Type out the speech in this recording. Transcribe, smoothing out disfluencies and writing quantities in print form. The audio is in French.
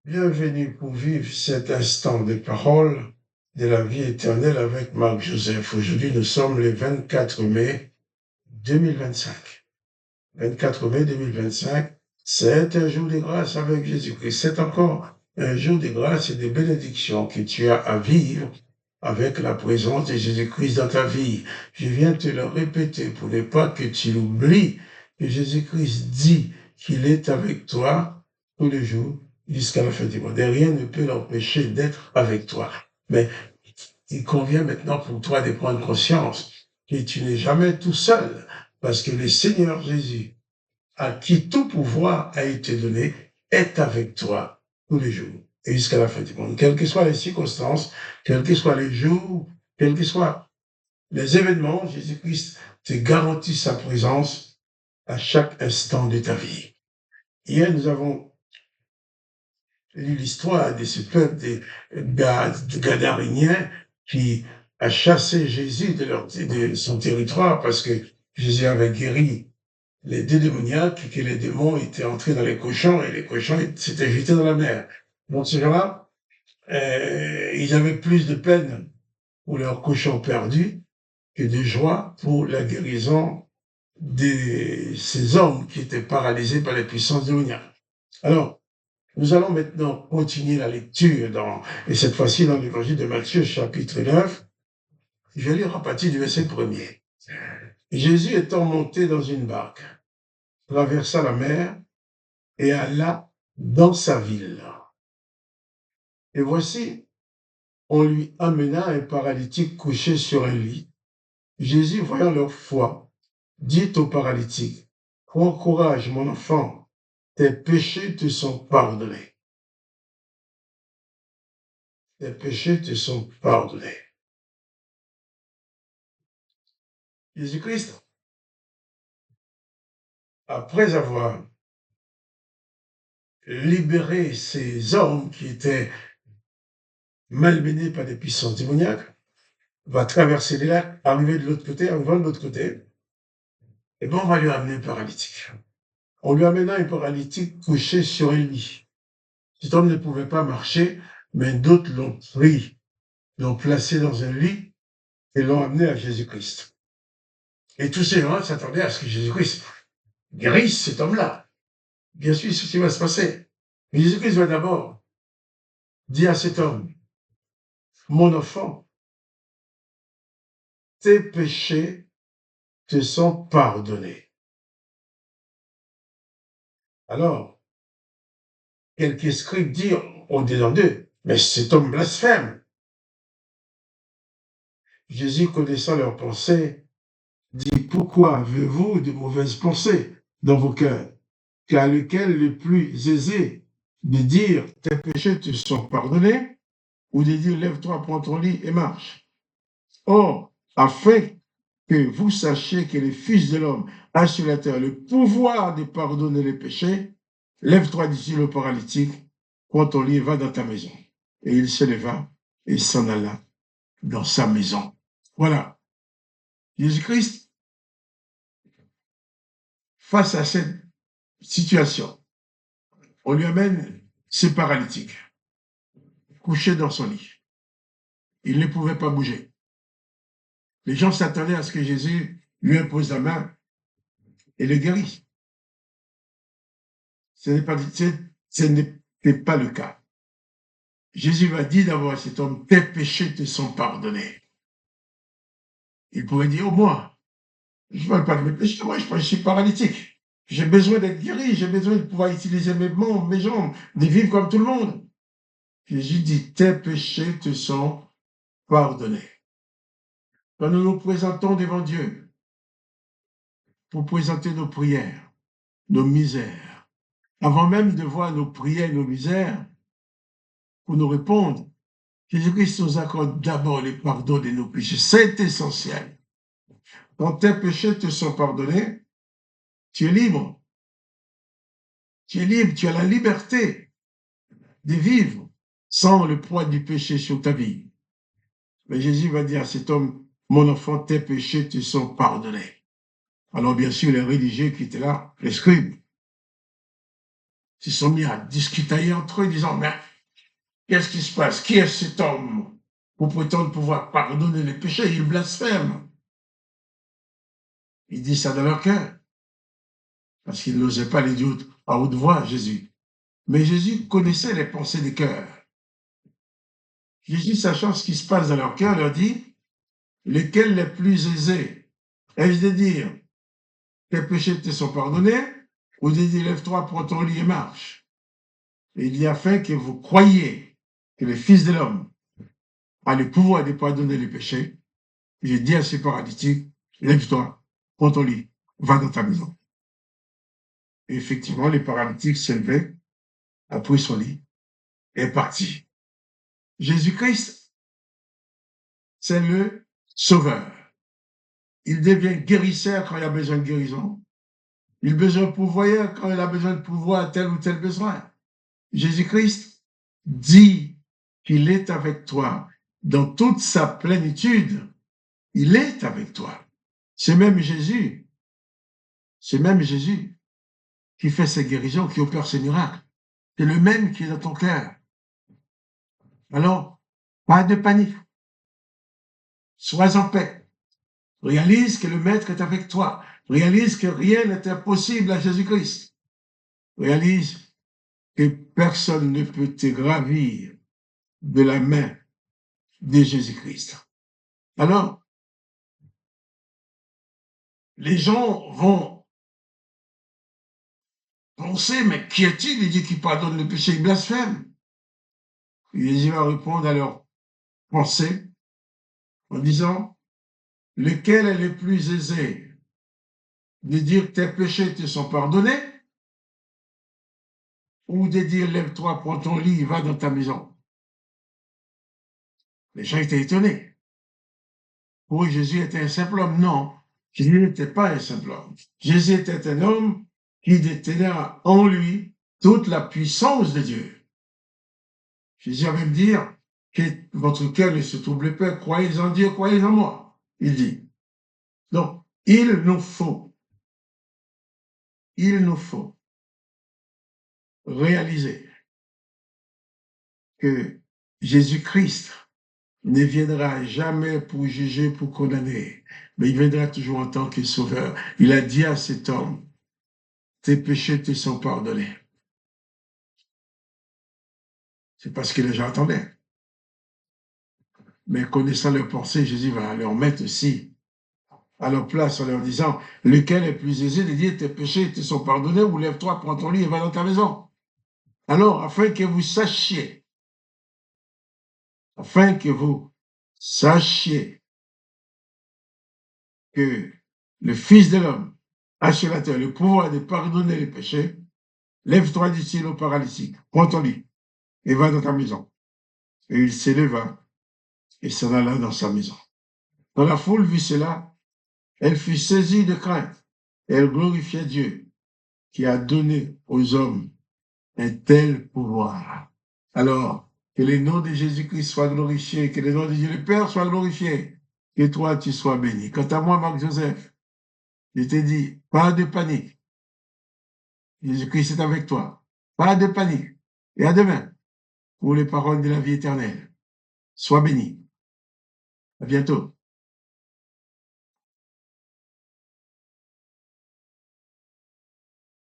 Bienvenue pour vivre cet instant de parole de la vie éternelle avec Marc Joseph. Aujourd'hui, nous sommes le 24 mai 2025. 24 mai 2025, c'est un jour de grâce avec Jésus-Christ. C'est encore un jour de grâce et de bénédiction que tu as à vivre avec la présence de Jésus-Christ dans ta vie. Je viens te le répéter pour ne pas que tu l'oublies, que Jésus-Christ dit qu'il est avec toi tous les jours jusqu'à la fin du monde. Et rien ne peut l'empêcher d'être avec toi. Mais il convient maintenant pour toi de prendre conscience que tu n'es jamais tout seul, parce que le Seigneur Jésus, à qui tout pouvoir a été donné, est avec toi tous les jours et jusqu'à la fin du monde. Quelles que soient les circonstances, quels que soient les jours, quels que soient les événements, Jésus-Christ te garantit sa présence à chaque instant de ta vie. Hier, nous avons lu l'histoire de ce peuple des Gadaréniens qui a chassé Jésus de son territoire parce que Jésus avait guéri les deux démoniaques, que les démons étaient entrés dans les cochons et les cochons s'étaient jetés dans la mer. Donc ces gens-là, ils avaient plus de peine pour leurs cochons perdus que de joie pour la guérison de ces hommes qui étaient paralysés par les puissances démoniaques. Alors, nous allons maintenant continuer la lecture et cette fois-ci dans l'évangile de Matthieu, chapitre 9. Je vais lire à partir du verset 1er. Jésus étant monté dans une barque, traversa la mer et alla dans sa ville. Et voici, on lui amena un paralytique couché sur un lit. Jésus, voyant leur foi, dit au paralytique, « Prends courage, mon enfant, tes péchés te sont pardonnés. » Tes péchés te sont pardonnés. Jésus-Christ, après avoir libéré ces hommes qui étaient malmenés par des puissances démoniaques, va traverser les lacs, arrivant de l'autre côté, et bien on va lui amener un paralytique. On lui amena un paralytique couché sur un lit. Cet homme ne pouvait pas marcher, mais d'autres l'ont pris, l'ont placé dans un lit et l'ont amené à Jésus-Christ. Et tous ces gens s'attendaient à ce que Jésus-Christ guérisse cet homme-là. Bien sûr, c'est ce qui va se passer. Mais Jésus-Christ va d'abord dire à cet homme, « Mon enfant, tes péchés te sont pardonnés. » Alors, quelques scribes dirent au-dedans d'eux, « Mais cet homme blasphème. » Jésus, connaissant leurs pensées, dit, « Pourquoi avez-vous de mauvaises pensées dans vos cœurs? Car lequel le plus aisé de dire, tes péchés te sont pardonnés, ou de dire, lève-toi, prends ton lit et marche. Or, afin que vous sachiez que le Fils de l'homme a sur la terre le pouvoir de pardonner les péchés, lève-toi d'ici le paralytique, prends ton lit et va dans ta maison. » Et il se leva et s'en alla dans sa maison. Voilà. Jésus-Christ, face à cette situation, on lui amène ce paralytique, couché dans son lit. Il ne pouvait pas bouger. Les gens s'attendaient à ce que Jésus lui impose la main et le guérisse. Ce n'était pas le cas. Jésus va dire d'abord à cet homme, tes péchés te sont pardonnés. Il pourrait dire, oh moi, je ne parle pas de mes péchés, moi je suis paralytique. J'ai besoin d'être guéri, j'ai besoin de pouvoir utiliser mes membres, mes jambes, de vivre comme tout le monde. Jésus dit, tes péchés te sont pardonnés. Quand nous nous présentons devant Dieu pour présenter nos prières, nos misères, avant même de voir nos prières, nos misères, pour nous répondre, Jésus-Christ nous accorde d'abord le pardon de nos péchés. C'est essentiel. Quand tes péchés te sont pardonnés, tu es libre. Tu es libre, tu as la liberté de vivre sans le poids du péché sur ta vie. Mais Jésus va dire à cet homme, mon enfant, tes péchés te sont pardonnés. Alors bien sûr, les religieux qui étaient là, les scribes, se sont mis à discuter entre eux, disant, mais qu'est-ce qui se passe? Qui est cet homme pour prétendre pouvoir pardonner les péchés? Il blasphème. Ils disent ça dans leur cœur, parce qu'ils n'osaient pas les dire à haute voix à Jésus. Mais Jésus connaissait les pensées des cœurs. Jésus, sachant ce qui se passe dans leur cœur, leur dit, lesquels les plus aisés? Est-ce de dire, tes péchés te sont pardonnés, ou de dire, lève-toi, prends ton lit et marche? Et il dit, afin que vous croyiez que le Fils de l'homme a le pouvoir de pardonner les péchés, j'ai dit à ces paralytiques, lève-toi, prends ton lit, va dans ta maison. Et effectivement, les paralytiques s'élevaient, a pris son lit et est parti. Jésus-Christ, c'est le sauveur. Il devient guérisseur quand il a besoin de guérison. Il devient pourvoyeur quand il a besoin de pouvoir tel ou tel besoin. Jésus-Christ dit qu'il est avec toi dans toute sa plénitude. Il est avec toi. C'est même Jésus qui fait ses guérisons, qui opère ses miracles. C'est le même qui est dans ton cœur. Alors, pas de panique. Sois en paix. Réalise que le Maître est avec toi. Réalise que rien n'est impossible à Jésus-Christ. Réalise que personne ne peut te gravir de la main de Jésus-Christ. Alors, les gens vont penser, mais qui est-il? Il dit qu'il pardonne le péché, il blasphème. Et Jésus va répondre à leur pensée en disant, lequel est le plus aisé de dire tes péchés te sont pardonnés ou de dire lève-toi, prends ton lit, va dans ta maison? Les gens étaient étonnés. Pour eux, Jésus était un simple homme. Non, Jésus n'était pas un simple homme. Jésus était un homme qui détenait en lui toute la puissance de Dieu. Jésus va même dire que votre cœur ne se trouble pas, croyez en Dieu, croyez en moi, il dit. Donc, il nous faut réaliser que Jésus-Christ ne viendra jamais pour juger, pour condamner, mais il viendra toujours en tant que sauveur. Il a dit à cet homme, tes péchés te sont pardonnés. C'est parce que les gens attendaient. Mais connaissant leurs pensées, Jésus va leur mettre aussi à leur place en leur disant, lequel est plus aisé de dire tes péchés te sont pardonnés, ou lève-toi, prends ton lit et va dans ta maison. Alors, afin que vous sachiez que le Fils de l'homme a sur la terre le pouvoir de pardonner les péchés, lève-toi, dit-il au paralytique, prends ton lit et va dans ta maison. Et il s'éleva et s'en alla dans sa maison. Quand la foule vit cela, elle fut saisie de crainte et elle glorifiait Dieu qui a donné aux hommes un tel pouvoir. Alors, que le nom de Jésus-Christ soit glorifié, que le nom de Dieu le Père soit glorifié, que toi tu sois béni. Quant à moi, Marc-Joseph, je t'ai dit, pas de panique. Jésus-Christ est avec toi. Pas de panique. Et à demain pour les paroles de la vie éternelle. Sois béni. À bientôt.